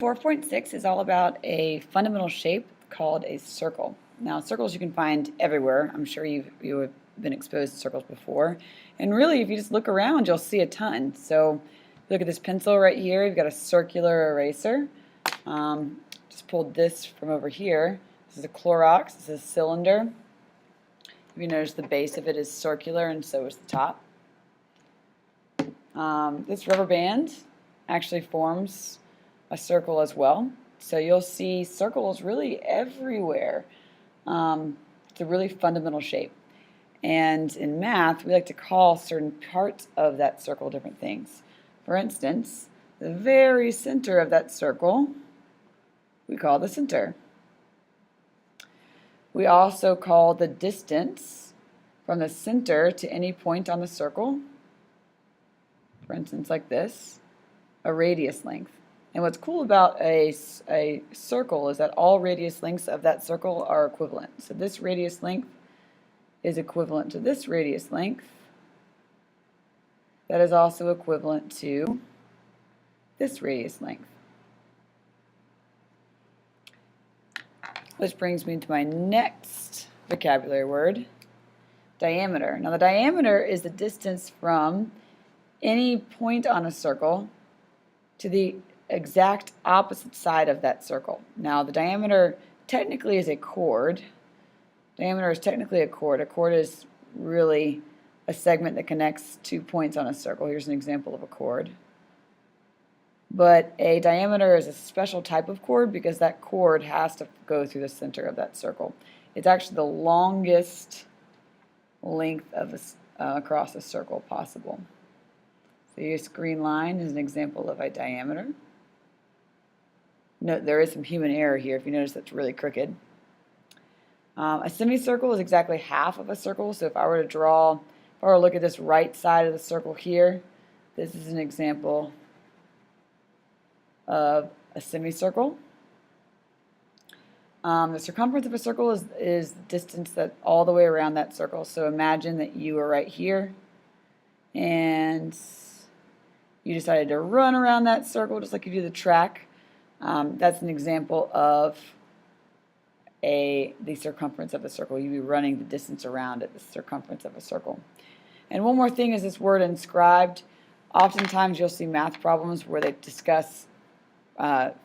4.6 is all about a fundamental shape called a circle. Now, circles you can find everywhere. I'm sure you have been exposed to circles before. And really, if you just look around, you'll see a ton. So look at this pencil right here. You've got a circular eraser. Just pulled this from over here. This is a Clorox. This is a cylinder. If you notice, the base of it is circular, and so is the top. This rubber band actually forms a circle as well. So you'll see circles really everywhere. It's a really fundamental shape. And in math, we like to call certain parts of that circle different things. For instance, the very center of that circle we call the center. We also call the distance from the center to any point on the circle, for instance like this, a radius length. And what's cool about a circle is that all radius lengths of that circle are equivalent. So this radius length is equivalent to this radius length. That is also equivalent to this radius length. Which brings me to my next vocabulary word, diameter. Now the diameter is the distance from any point on a circle to the exact opposite side of that circle. Now the diameter technically is a chord. Diameter is technically a chord. A chord is really a segment that connects 2 points on a circle. Here's an example of a chord. But a diameter is a special type of chord because that chord has to go through the center of that circle. It's actually the longest length of across a circle possible. So your green line is an example of a diameter. Note there is some human error here. If you notice, that's really crooked. A semicircle is exactly half of a circle. So if I were to look at this right side of the circle here, this is an example of a semicircle. The circumference of a circle is the distance that all the way around that circle. So imagine that you are right here and you decided to run around that circle just like you do the track. That's an example of the circumference of a circle. You'd be running the distance around it, the circumference of a circle. And one more thing is this word inscribed. Oftentimes you'll see math problems where they discuss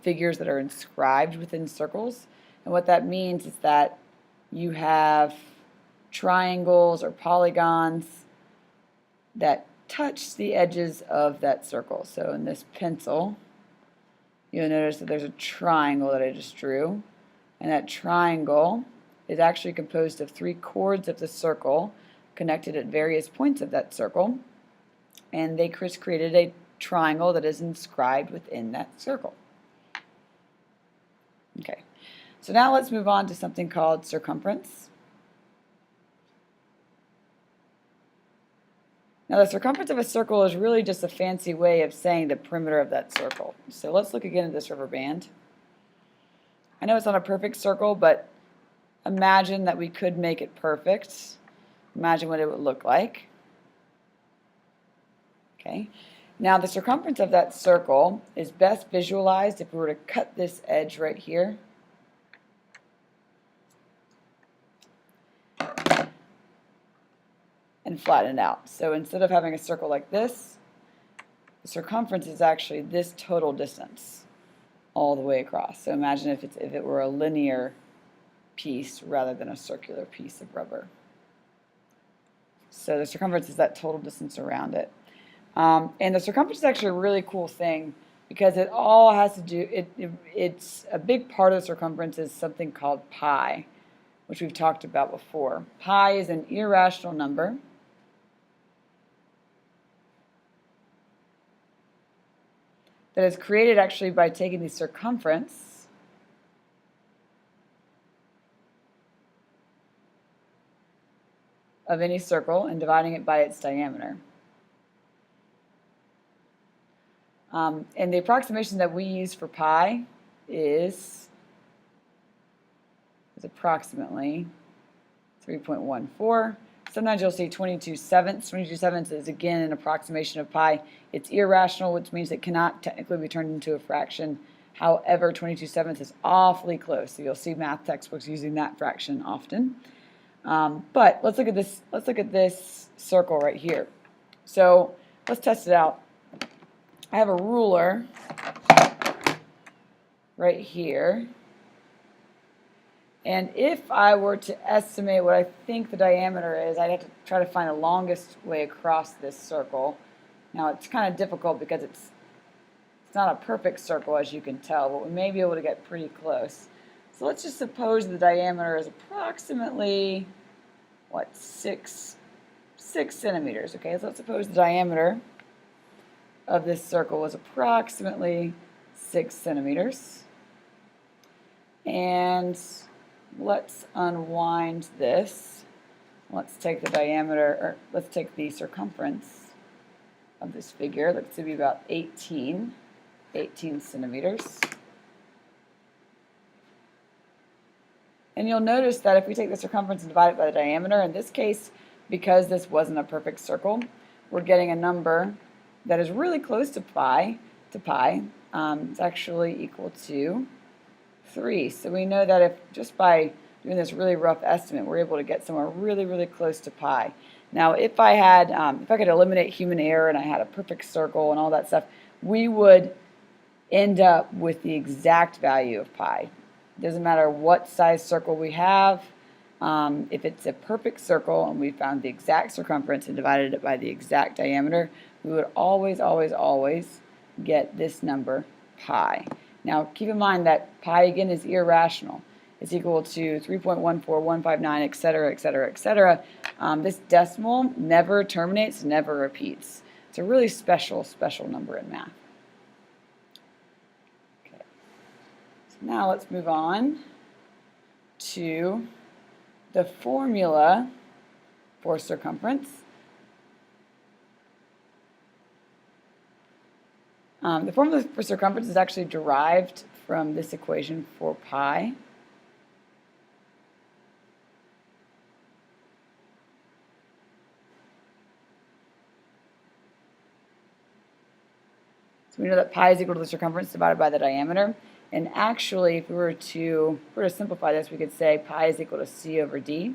figures that are inscribed within circles. And what that means is that you have triangles or polygons that touch the edges of that circle. So in this pencil, you'll notice that there's a triangle that I just drew. And that triangle is actually composed of 3 chords of the circle connected at various points of that circle. And they created a triangle that is inscribed within that circle. Okay, so now let's move on to something called circumference. Now the circumference of a circle is really just a fancy way of saying the perimeter of that circle. So let's look again at this rubber band. I know it's not a perfect circle, but imagine that we could make it perfect. Imagine what it would look like. Okay. Now the circumference of that circle is best visualized if we were to cut this edge right here. And flatten it out. So instead of having a circle like this, the circumference is actually this total distance all the way across. So imagine if it were a linear piece rather than a circular piece of rubber. So the circumference is that total distance around it. And the circumference is actually a really cool thing because it all has to do, it's a big part of the circumference is something called pi, which we've talked about before. Pi is an irrational number. That is created actually by taking the circumference of any circle and dividing it by its diameter. And the approximation that we use for pi is approximately 3.14. Sometimes you'll see 22 sevenths. 22 sevenths is again an approximation of pi. It's irrational, which means it cannot technically be turned into a fraction. However, 22/7 is awfully close, so you'll see math textbooks using that fraction often. But let's look at this. Let's look at this circle right here. So let's test it out. I have a ruler right here. And if I were to estimate what I think the diameter is, I'd have to try to find the longest way across this circle. Now it's kind of difficult because it's not a perfect circle, as you can tell, but we may be able to get pretty close. So let's just suppose the diameter is approximately, what, 6 centimeters. Okay, so let's suppose the diameter of this circle was approximately 6 centimeters. And let's unwind this. Let's take the diameter, or let's take the circumference of this figure. Looks to be about 18 centimeters. And you'll notice that if we take the circumference and divide it by the diameter, in this case, because this wasn't a perfect circle, we're getting a number that is really close to pi. It's actually equal to 3. So we know that if just by doing this really rough estimate, we're able to get somewhere really, really close to pi. Now, if I could eliminate human error and I had a perfect circle and all that stuff, we would end up with the exact value of pi. It doesn't matter what size circle we have. If it's a perfect circle and we found the exact circumference and divided it by the exact diameter, we would always, always, always get this number, pi. Now, keep in mind that pi, again, is irrational. It's equal to 3.14159, et cetera, et cetera, et cetera. This decimal never terminates, never repeats. It's a really special, special number in math. Okay. So now let's move on to the formula for circumference. The formula for circumference is actually derived from this equation for pi. So we know that pi is equal to the circumference divided by the diameter. And actually, if we were to simplify this, we could say pi is equal to c over d.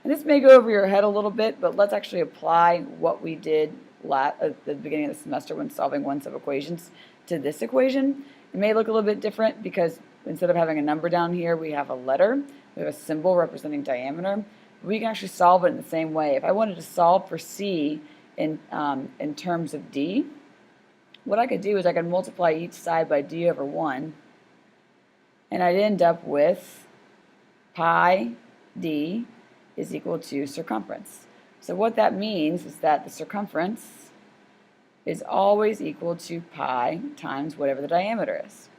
And this may go over your head a little bit, but let's actually apply what we did at the beginning of the semester when solving one set of equations to this equation. It may look a little bit different because instead of having a number down here, we have a letter. We have a symbol representing diameter. We can actually solve it in the same way. If I wanted to solve for c in terms of d, what I could do is I could multiply each side by d over 1, and I'd end up with pi d is equal to circumference. So what that means is that the circumference is always equal to pi times whatever the diameter is.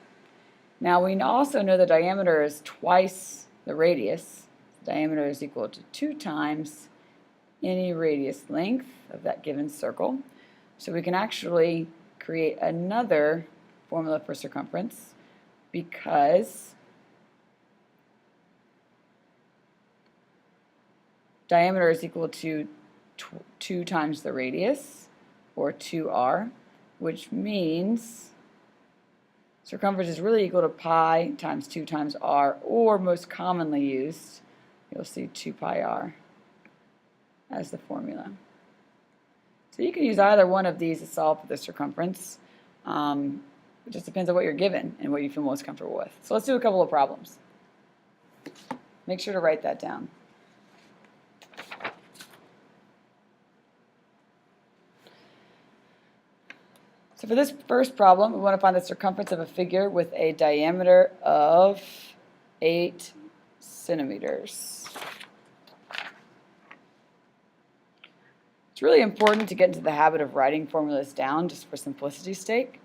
Now we also know the diameter is twice the radius. The diameter is equal to 2 times any radius length of that given circle. So we can actually create another formula for circumference because diameter is equal to 2 times the radius, or 2r, which means circumference is really equal to pi times 2 times r, or most commonly used, you'll see 2 pi r as the formula. So you can use either one of these to solve for the circumference. It just depends on what you're given and what you feel most comfortable with. So let's do a couple of problems. Make sure to write that down. So for this first problem, we want to find the circumference of a figure with a diameter of 8 centimeters. It's really important to get into the habit of writing formulas down just for simplicity's sake.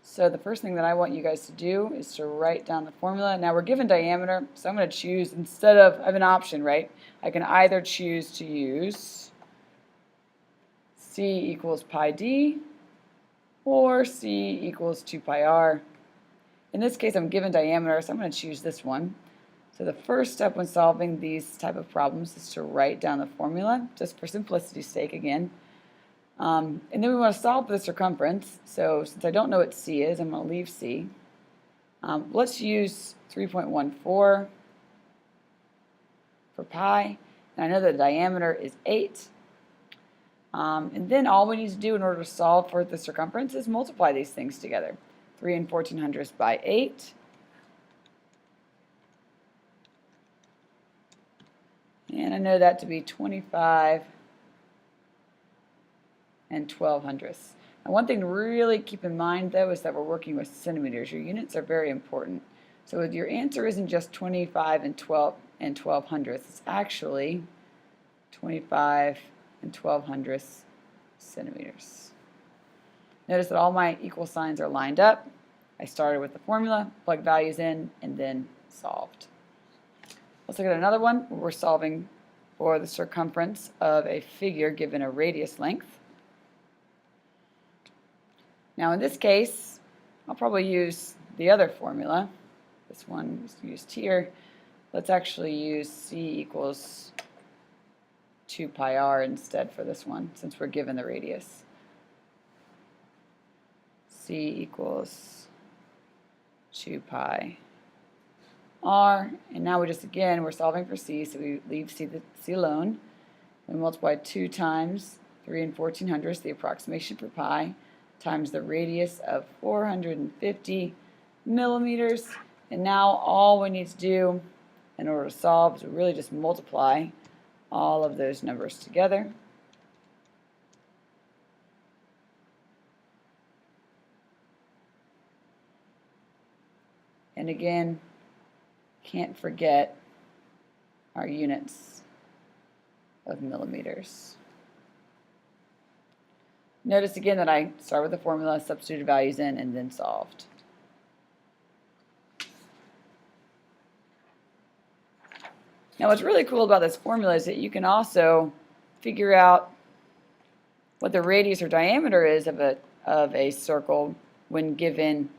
So the first thing that I want you guys to do is to write down the formula. Now we're given diameter, so I'm going to choose, instead of, I have an option, right? I can either choose to use c equals pi d, or c equals 2 pi r. In this case, I'm given diameter, so I'm going to choose this one. So the first step when solving these type of problems is to write down the formula, just for simplicity's sake again. And then we want to solve for the circumference. So since I don't know what c is, I'm going to leave c. Let's use 3.14 for pi, and I know the diameter is 8. And then all we need to do in order to solve for the circumference is multiply these things together. 3 and 1400ths by 8. And I know that to be 25 and 1200ths. Now one thing to really keep in mind though is that we're working with centimeters. Your units are very important. So your answer isn't just 25 and 1200ths. It's actually 25 and 1200ths centimeters. Notice that all my equal signs are lined up. I started with the formula, plugged values in, and then solved. Let's look at another one where we're solving for the circumference of a figure given a radius length. Now in this case, I'll probably use the other formula. This one is used here. Let's actually use c equals 2 pi r instead for this one, since we're given the radius. C equals 2 pi r, and now we just, again, we're solving for c, so we leave c alone. We multiply 2 times 3 and 1400ths, the approximation for pi, times the radius of 450 millimeters, and now all we need to do in order to solve is we really just multiply all of those numbers together. And again, can't forget our units of millimeters. Notice again that I start with the formula, substituted values in, and then solved. Now what's really cool about this formula is that you can also figure out what the radius or diameter is of a circle when given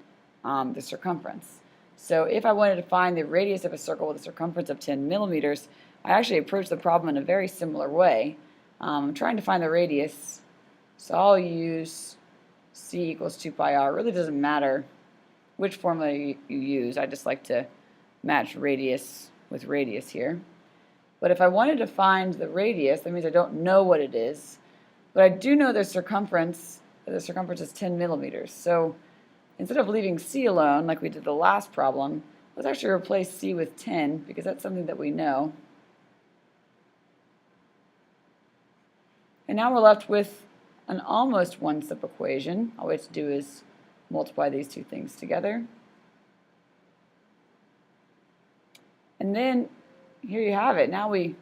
the circumference. So if I wanted to find the radius of a circle with a circumference of 10 millimeters, I actually approach the problem in a very similar way. I'm trying to find the radius, so I'll use c equals 2 pi r. It really doesn't matter which formula you use. I just like to match radius with radius here. But if I wanted to find the radius, that means I don't know what it is, but I do know the circumference is 10 millimeters. So instead of leaving c alone, like we did the last problem, let's actually replace c with 10, because that's something that we know. And now we're left with an almost one-step equation. All we have to do is multiply these two things together. And then here you have it. Now we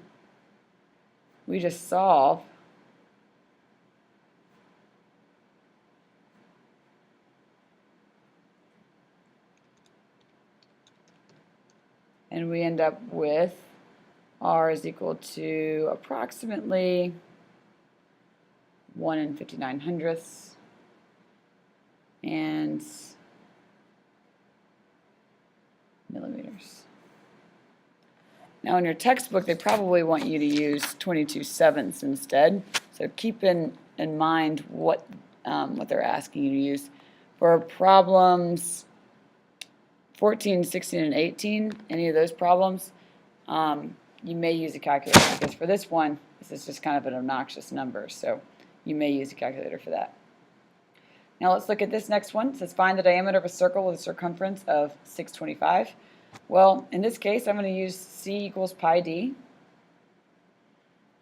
just solve and we end up with r is equal to approximately 1 and 5900ths and millimeters. Now in your textbook they probably want you to use 22/7 instead, so keep in mind what they're asking you to use. For problems 14, 16, and 18, any of those problems, you may use a calculator, because for this one, this is just kind of an obnoxious number, so you may use a calculator for that. Now let's look at this next one. It says find the diameter of a circle with a circumference of 625. Well, in this case, I'm going to use c equals pi d,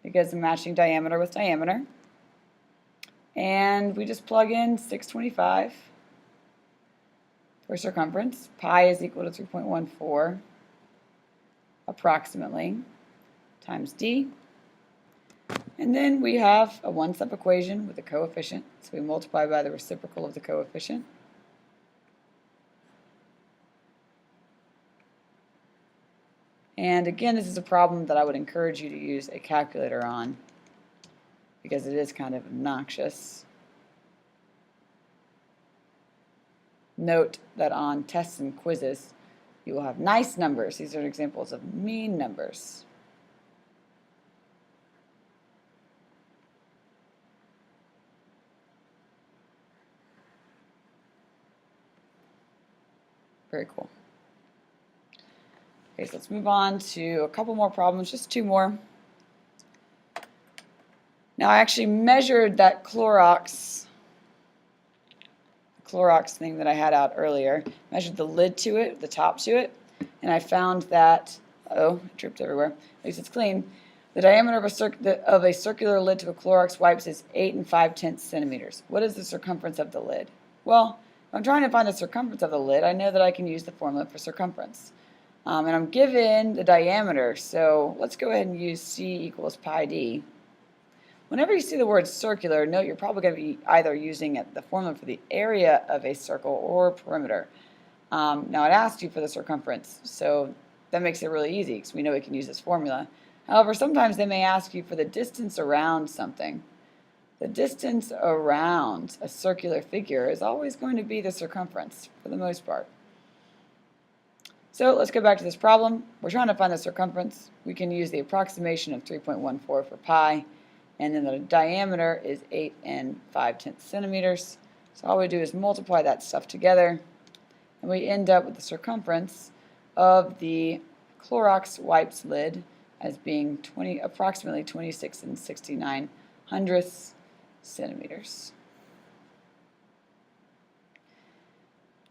because I'm matching diameter with diameter. And we just plug in 625 for circumference. Pi is equal to 3.14 approximately times d. And then we have a one-step equation with a coefficient, so we multiply by the reciprocal of the coefficient. And again, this is a problem that I would encourage you to use a calculator on, because it is kind of obnoxious. Note that on tests and quizzes, you will have nice numbers. These are examples of mean numbers. Very cool. Okay, so let's move on to a couple more problems, just 2 more. Now I actually measured that Clorox thing that I had out earlier, measured the lid to it, the top to it, and I found that, oh, it dripped everywhere, at least it's clean. The diameter of a circular lid to a Clorox wipes is 8 5/10 centimeters. What is the circumference of the lid? Well, if I'm trying to find the circumference of the lid, I know that I can use the formula for circumference. And I'm given the diameter, so let's go ahead and use C equals pi d. Whenever you see the word circular, note you're probably going to be either using the formula for the area of a circle or perimeter. Now it asks you for the circumference, so that makes it really easy because we know we can use this formula. However, sometimes they may ask you for the distance around something. The distance around a circular figure is always going to be the circumference for the most part. So let's go back to this problem. We're trying to find the circumference. We can use the approximation of 3.14 for pi, and then the diameter is 8 5/10 centimeters. So all we do is multiply that stuff together, and we end up with the circumference of the Clorox wipes lid as being approximately 26 69/100 centimeters.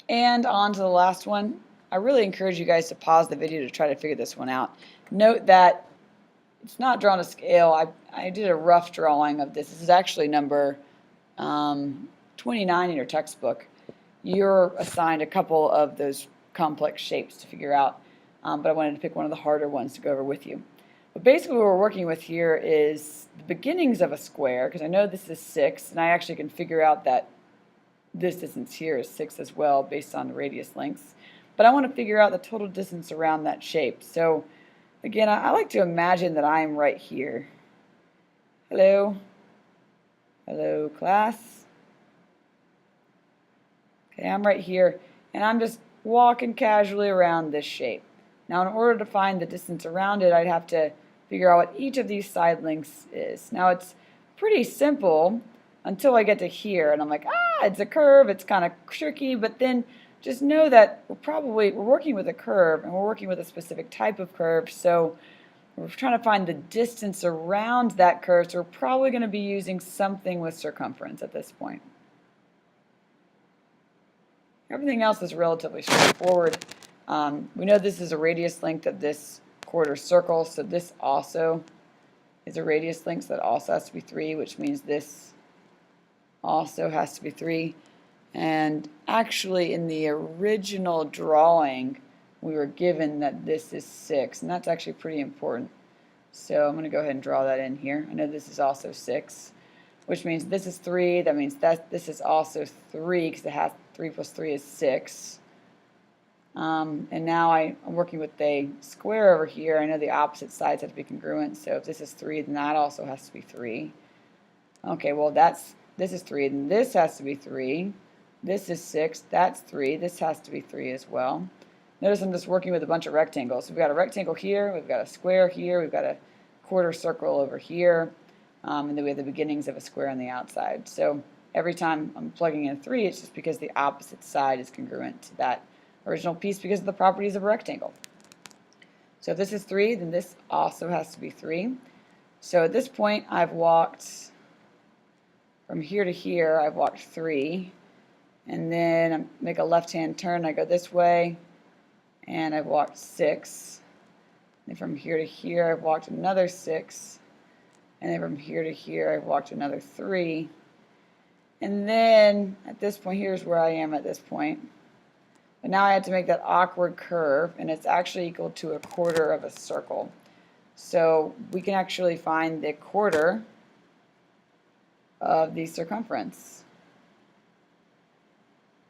And on to the last one. I really encourage you guys to pause the video to try to figure this one out. Note that it's not drawn to scale. I did a rough drawing of this. This is actually number 29 in your textbook. You're assigned a couple of those complex shapes to figure out, but I wanted to pick one of the harder ones to go over with you. But basically what we're working with here is the beginnings of a square, because I know this is 6, and I actually can figure out that this distance here is 6 as well based on the radius lengths. But I want to figure out the total distance around that shape. So again, I like to imagine that I'm right here. Hello? Hello, class? Okay, I'm right here, and I'm just walking casually around this shape. Now, in order to find the distance around it, I'd have to figure out what each of these side lengths is. Now, it's pretty simple until I get to here, and I'm like, it's a curve, it's kind of tricky, but then just know that we're working with a curve, and we're working with a specific type of curve, so we're trying to find the distance around that curve, so we're probably going to be using something with circumference at this point. Everything else is relatively straightforward. We know this is a radius length of this quarter circle, so this also is a radius length, so that also has to be 3, which means this also has to be 3. And actually in the original drawing we were given that this is 6, and that's actually pretty important. So I'm going to go ahead and draw that in here. I know this is also 6, which means this is 3. That means that this is also 3 because it has 3 plus 3 is 6. And now I'm working with a square over here. I know the opposite sides have to be congruent, so if this is 3, then that also has to be 3. Okay, well this is 3, then this has to be 3. This is 6, that's 3, this has to be 3 as well. Notice I'm just working with a bunch of rectangles. So we've got a rectangle here, we've got a square here, we've got a quarter circle over here, and then we have the beginnings of a square on the outside. So every time I'm plugging in 3, it's just because the opposite side is congruent to that original piece because of the properties of a rectangle. So if this is 3, then this also has to be 3. So at this point I've walked from here to here, I've walked 3. And then I make a left-hand turn, I go this way, and I've walked 6. And from here to here, I've walked another 6. And then from here to here, I've walked another 3. And then at this point, here's where I am at this point. But now I have to make that awkward curve, and it's actually equal to a quarter of a circle. So we can actually find the quarter of the circumference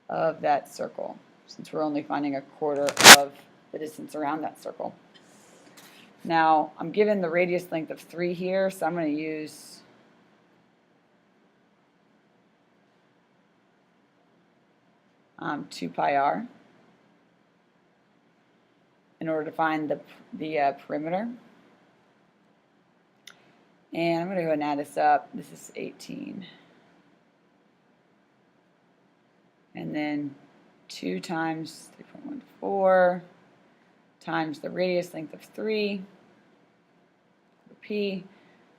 of that circle, since we're only finding a quarter of the distance around that circle. Now, I'm given the radius length of 3 here, so I'm going to use two pi r in order to find the perimeter. And I'm going to go ahead and add this up. This is 18. And then 2 times 3.14 times the radius length of 3, p.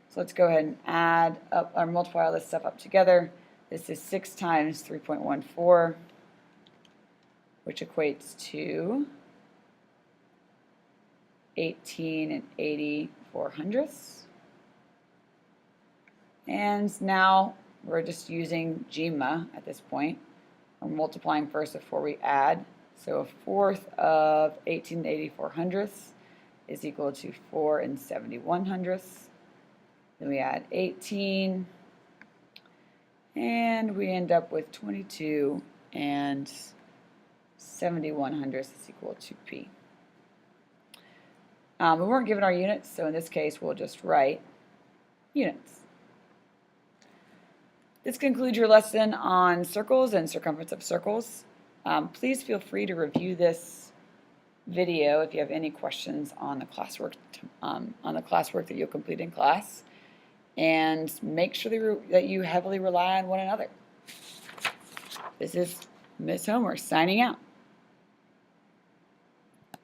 So let's go ahead and add up or multiply all this stuff up together. This is 6 times 3.14, which equates to 18 84/100ths. And now we're just using GMA at this point. We're multiplying first before we add. So a fourth of 18 84/100ths is equal to 4 71/100ths. Then we add 18, and we end up with 22 71/100ths is equal to p. We weren't given our units, so in this case we'll just write units. This concludes your lesson on circles and circumference of circles. Please feel free to review this video if you have any questions on the classwork that you'll complete in class, and make sure that you heavily rely on one another. This is Ms. Homer signing out.